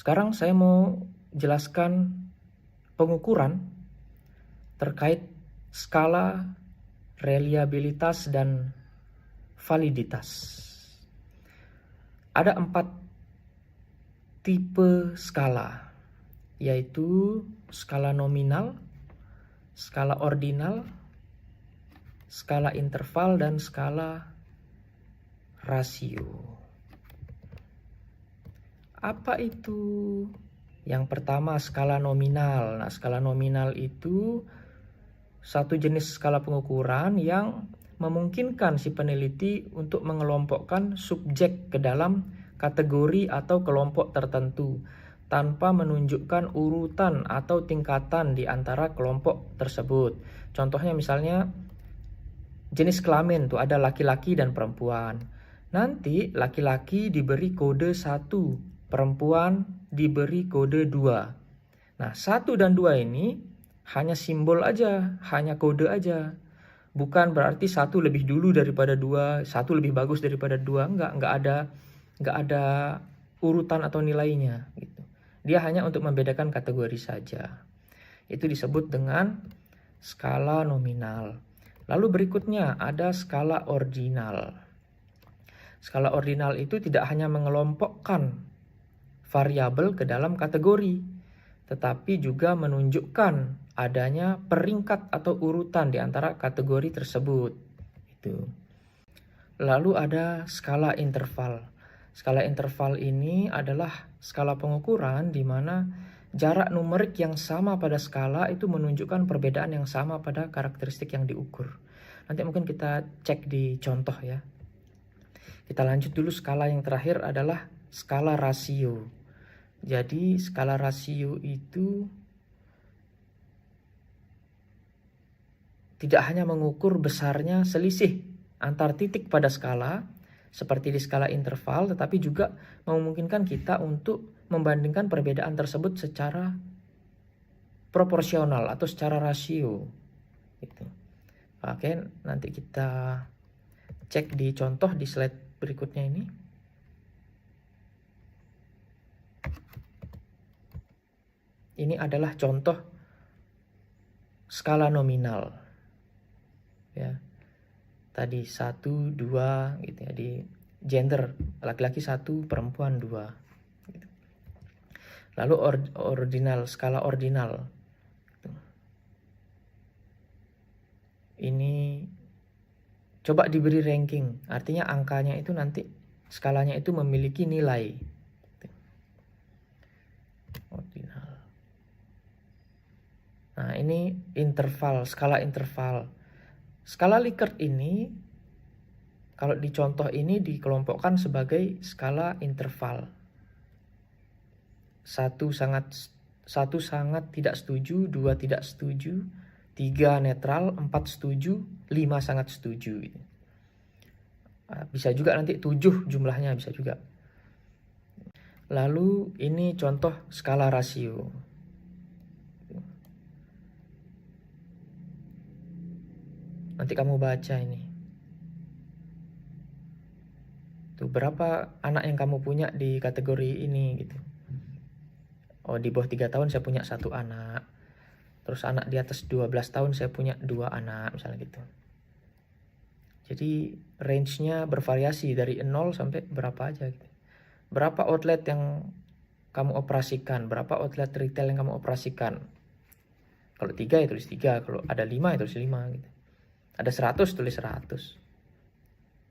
Sekarang saya mau jelaskan pengukuran terkait skala, reliabilitas, dan validitas. Ada 4 tipe skala, yaitu skala nominal, skala ordinal, skala interval, dan skala rasio. Apa itu? Yang pertama, skala nominal. Nah, skala nominal itu satu jenis skala pengukuran yang memungkinkan si peneliti untuk mengelompokkan subjek ke dalam kategori atau kelompok tertentu tanpa menunjukkan urutan atau tingkatan di antara kelompok tersebut. Contohnya misalnya jenis kelamin tuh ada laki-laki dan perempuan. Nanti laki-laki diberi kode 1, perempuan diberi kode 2. Nah, 1 dan 2 ini hanya simbol aja, hanya kode aja. Bukan berarti 1 lebih dulu daripada 2, 1 lebih bagus daripada 2. Enggak ada urutan atau nilainya gitu. Dia hanya untuk membedakan kategori saja. Itu disebut dengan skala nominal. Lalu berikutnya ada skala ordinal. Skala ordinal itu tidak hanya mengelompokkan variabel ke dalam kategori, tetapi juga menunjukkan adanya peringkat atau urutan di antara kategori tersebut. Itu. Lalu ada skala interval. Skala interval ini adalah skala pengukuran di mana jarak numerik yang sama pada skala itu menunjukkan perbedaan yang sama pada karakteristik yang diukur. Nanti mungkin kita cek di contoh ya. Kita lanjut dulu, skala yang terakhir adalah skala rasio. Jadi skala rasio itu tidak hanya mengukur besarnya selisih antar titik pada skala seperti di skala interval, tetapi juga memungkinkan kita untuk membandingkan perbedaan tersebut secara proporsional atau secara rasio. Gitu. Oke, nanti kita cek di contoh di slide berikutnya ini. Ini adalah contoh skala nominal. Ya. Tadi 1, 2 gitu ya, di gender laki-laki 1, perempuan 2 gitu. Lalu ordinal, skala ordinal. Ini coba diberi ranking, artinya angkanya itu nanti skalanya itu memiliki nilai. Ordinal. Nah, ini interval, skala interval. Skala Likert ini kalau di contoh ini dikelompokkan sebagai skala interval. 1 sangat tidak setuju, 2 tidak setuju, 3 netral, 4 setuju, 5 sangat setuju. Bisa juga nanti 7 jumlahnya, bisa juga. Lalu ini contoh skala rasio. Nanti kamu baca ini. Tuh, berapa anak yang kamu punya di kategori ini gitu. Oh, di bawah 3 tahun saya punya 1 anak. Terus anak di atas 12 tahun saya punya 2 anak, misalnya gitu. Jadi range-nya bervariasi dari 0 sampai berapa aja gitu. Berapa outlet yang kamu operasikan, berapa outlet retail yang kamu operasikan. Kalau 3 ya tulis 3, kalau ada 5 ya tulis 5 gitu. Ada 100 tulis 100.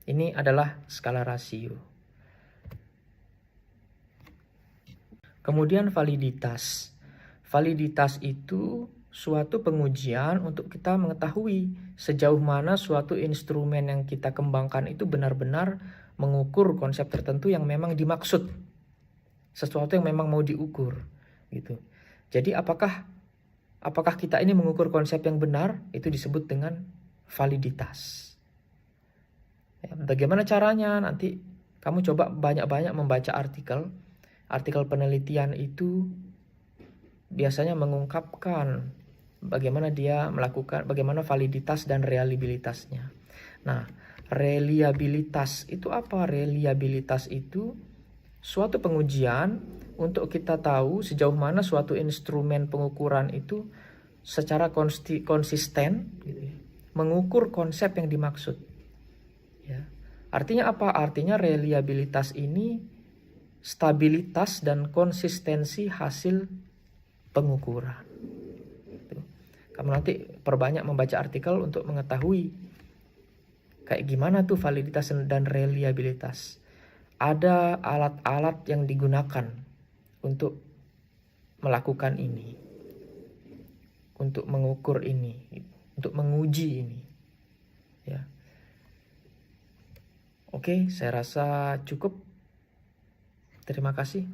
Ini adalah skala rasio. Kemudian validitas. Validitas itu suatu pengujian untuk kita mengetahui sejauh mana suatu instrumen yang kita kembangkan itu benar-benar mengukur konsep tertentu yang memang dimaksud. Sesuatu yang memang mau diukur gitu. Jadi apakah kita ini mengukur konsep yang benar, itu disebut dengan validitas. Ya, bagaimana caranya? Nanti kamu coba banyak-banyak membaca artikel penelitian itu biasanya mengungkapkan bagaimana dia melakukan, bagaimana validitas dan reliabilitasnya. Nah, reliabilitas itu apa? Reliabilitas itu suatu pengujian untuk kita tahu sejauh mana suatu instrumen pengukuran itu secara konsisten gitu ya, mengukur konsep yang dimaksud. Ya. Artinya apa? Artinya reliabilitas ini stabilitas dan konsistensi hasil pengukuran. Kamu nanti perbanyak membaca artikel untuk mengetahui kayak gimana tuh validitas dan reliabilitas. Ada alat-alat yang digunakan untuk melakukan ini, untuk mengukur ini, untuk menguji ini. Ya. Oke, saya rasa cukup. Terima kasih.